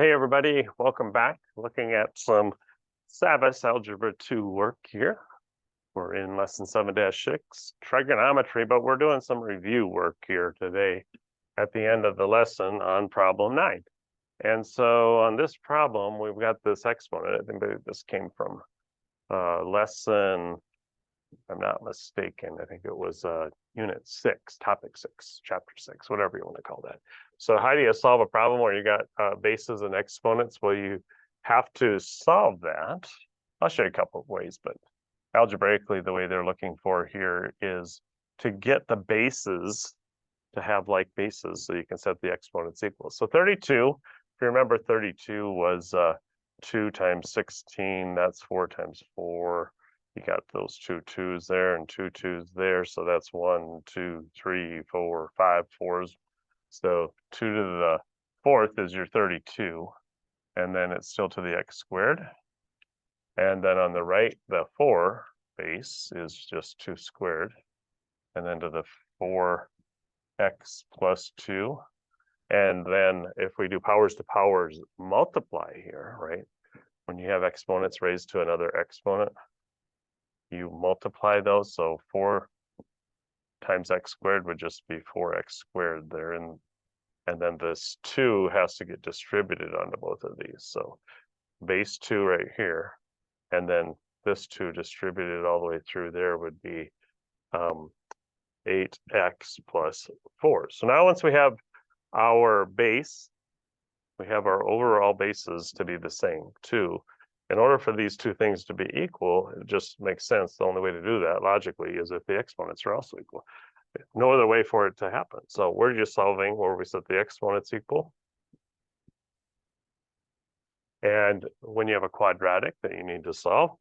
Hey everybody, welcome back. Looking at some Savas Algebra 2 work here. We're in lesson 7-6, trigonometry, but we're doing some review work here today at the end of the lesson on problem 9. And so on this problem, we've got this exponent. I think this came from lesson, if I'm not mistaken, I think it was unit 6, topic 6, chapter 6, whatever you want to call that. So how do you solve a problem where you got bases and exponents? Well, you have to solve that. I'll show you a couple of ways, but algebraically, the way they're looking for here is to get the bases to have like bases so you can set the exponents equal. So 32, if you remember, 32 was 2 times 16, that's 4 times 4. You got those two 2's there and two 2's there. So that's 1, 2, 3, 4, 5 4's. So 2 to the 4th is your 32. And then it's still to the x squared. And then on the right, the 4 base is just 2 squared. And then to the 4x plus 2. And then if we do powers to powers multiply here, right? When you have exponents raised to another exponent, you multiply those. So 4 times x squared would just be 4x squared there. And then this 2 has to get distributed onto both of these. So base 2 right here. And then this 2 distributed all the way through there would be 8x plus 4. So now once we have our base, we have our overall bases to be the same, 2. In order for these two things to be equal, it just makes sense. The only way to do that logically is if the exponents are also equal. No other way for it to happen. So we're just solving where we set the exponents equal. And when you have a quadratic that you need to solve,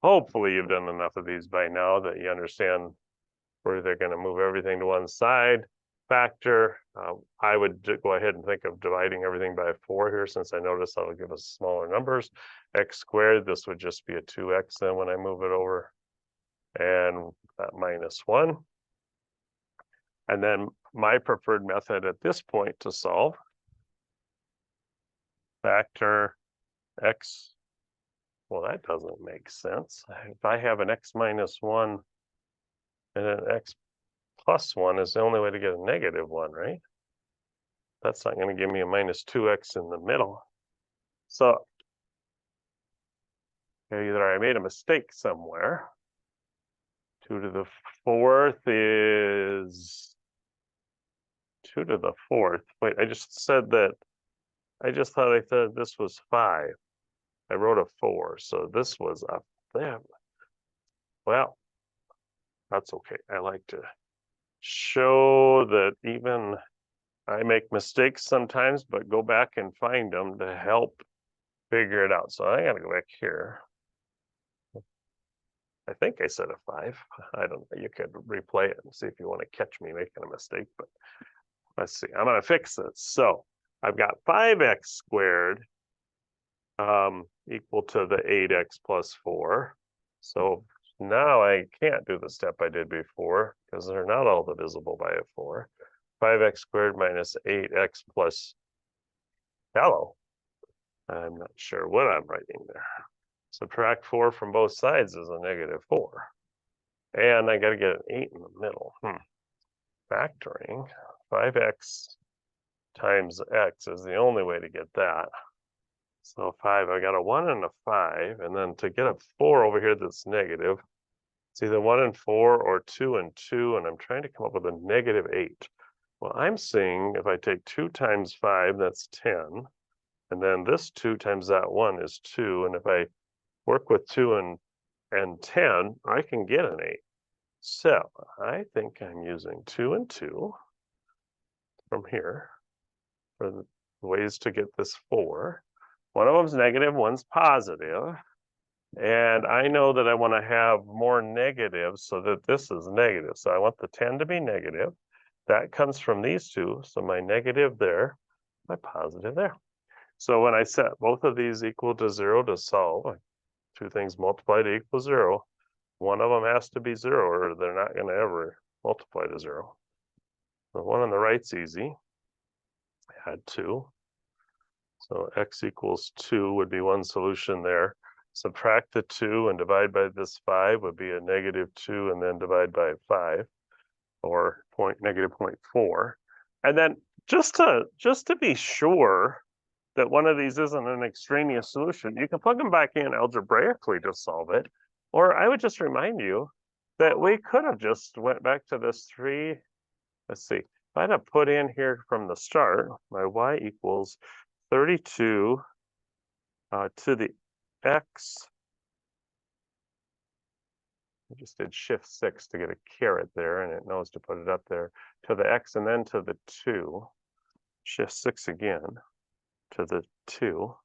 hopefully you've done enough of these by now that you understand where they're going to move everything to one side. Factor, I would go ahead and think of dividing everything by 4 here, since I noticed that'll give us smaller numbers. X squared, this would just be a 2x then when I move it over, and that minus 1. And then my preferred method at this point to solve, factor x, well, that doesn't make sense. If I have an x minus 1 and an x plus 1 is the only way to get a negative 1, right? That's not going to give me a minus 2x in the middle. So either I made a mistake somewhere. 2 to the 4th is 2 to the 4th. Wait, I just said that. I just thought I said this was 5. I wrote a 4, so this was up there. Well, that's okay. I like to show that even I make mistakes sometimes, but go back and find them to help figure it out. So I gotta go back here. I think I said a 5. I don't know. You could replay it and see if you want to catch me making a mistake, but let's see. I'm gonna fix this. So I've got 5x squared equal to the 8x plus 4. So now I can't do the step I did before because they're not all divisible by a 4. 5x squared minus 8x plus, hello, I'm not sure what I'm writing there. Subtract 4 from both sides is a negative 4. And I got to get an 8 in the middle. Factoring 5x times x is the only way to get that. So 5, I got a 1 and a 5. And then to get a 4 over here that's negative, it's either 1 and 4 or 2 and 2. And I'm trying to come up with a negative 8. Well, I'm seeing if I take 2 times 5, that's 10. And then this 2 times that 1 is 2. And if I work with 2 and 10, I can get an 8. So I think I'm using 2 and 2 from here for the ways to get this 4. One of them's negative, one's positive. And I know that I want to have more negatives so that this is negative. So I want the 10 to be negative. That comes from these two. So my negative there, my positive there. So when I set both of these equal to 0 to solve, two things multiply to equal 0, one of them has to be 0 or they're not going to ever multiply to 0. The one on the right's easy. Add 2. So x equals 2 would be one solution there. Subtract the 2 and divide by this 5 would be a -2, and then divide by 5, or -0.4. And then just to be sure that one of these isn't an extraneous solution, you can plug them back in algebraically to solve it. Or I would just remind you that we could have just went back to this 3. Let's see. If I'd have put in here from the start, my y equals 32 to the x. I just did shift 6 to get a caret there, and it knows to put it up there, to the x, and then to the 2. Shift 6 again to the 2.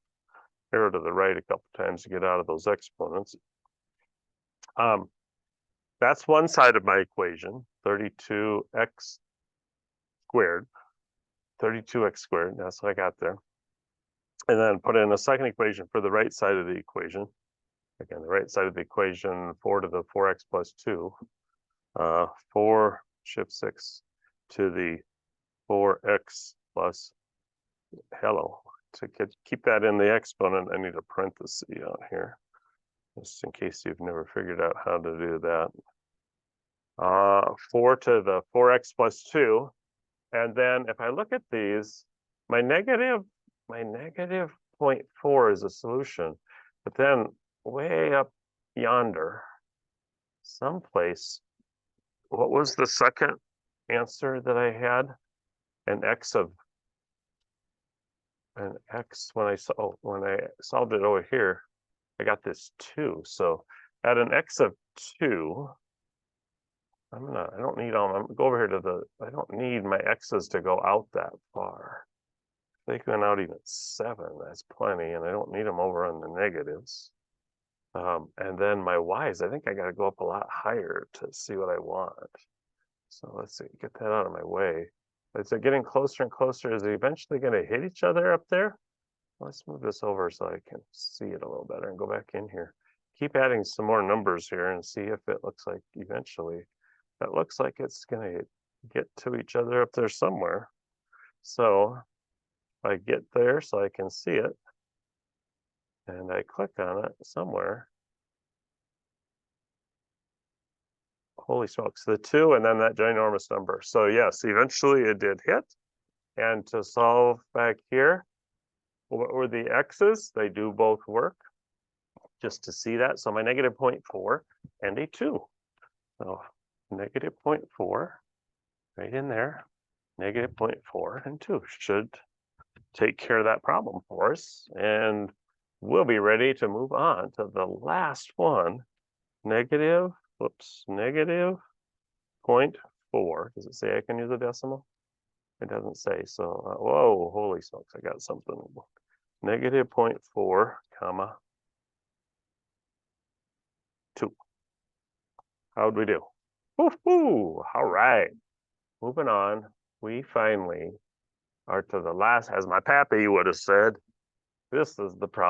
Arrow to the right a couple times to get out of those exponents. That's one side of my equation, 32x squared. 32x squared, that's what I got there. And then put in a second equation for the right side of the equation. Again, the right side of the equation, 4 to the 4x plus 2. 4, shift 6 to the 4x plus, hello. To keep that in the exponent, I need a parenthesis out here, just in case you've never figured out how to do that. 4 to the 4x plus 2. And then if I look at these, my negative 0.4 is a solution. But then way up yonder, someplace, what was the second answer that I had? An x when I solved it over here, I got this 2. So at an x of 2, I don't need go over here to the, I don't need my x's to go out that far. They went out even 7, that's plenty, and I don't need them over on the negatives. And then my y's, I think I got to go up a lot higher to see what I want. So let's see, get that out of my way. Is it getting closer and closer? Is it eventually going to hit each other up there? Let's move this over so I can see it a little better and go back in here. Keep adding some more numbers here and see if it looks like eventually, that looks like it's going to get to each other up there somewhere. So I get there so I can see it, and I click on it somewhere. Holy smokes, the 2 and then that ginormous number. So yes, eventually it did hit. And to solve back here, what were the x's? They do both work, just to see that. So my negative 0.4 and a 2. So negative 0.4 right in there, negative 0.4 and 2 should take care of that problem for us. And we'll be ready to move on to the last one, negative 0.4. Does it say I can use a decimal? It doesn't say. So, whoa, holy smokes, I got something. Negative 0.4, comma, 2. How'd we do? Woohoo! All right. Moving on. We finally are to the last, as my pappy would have said, this is the problem.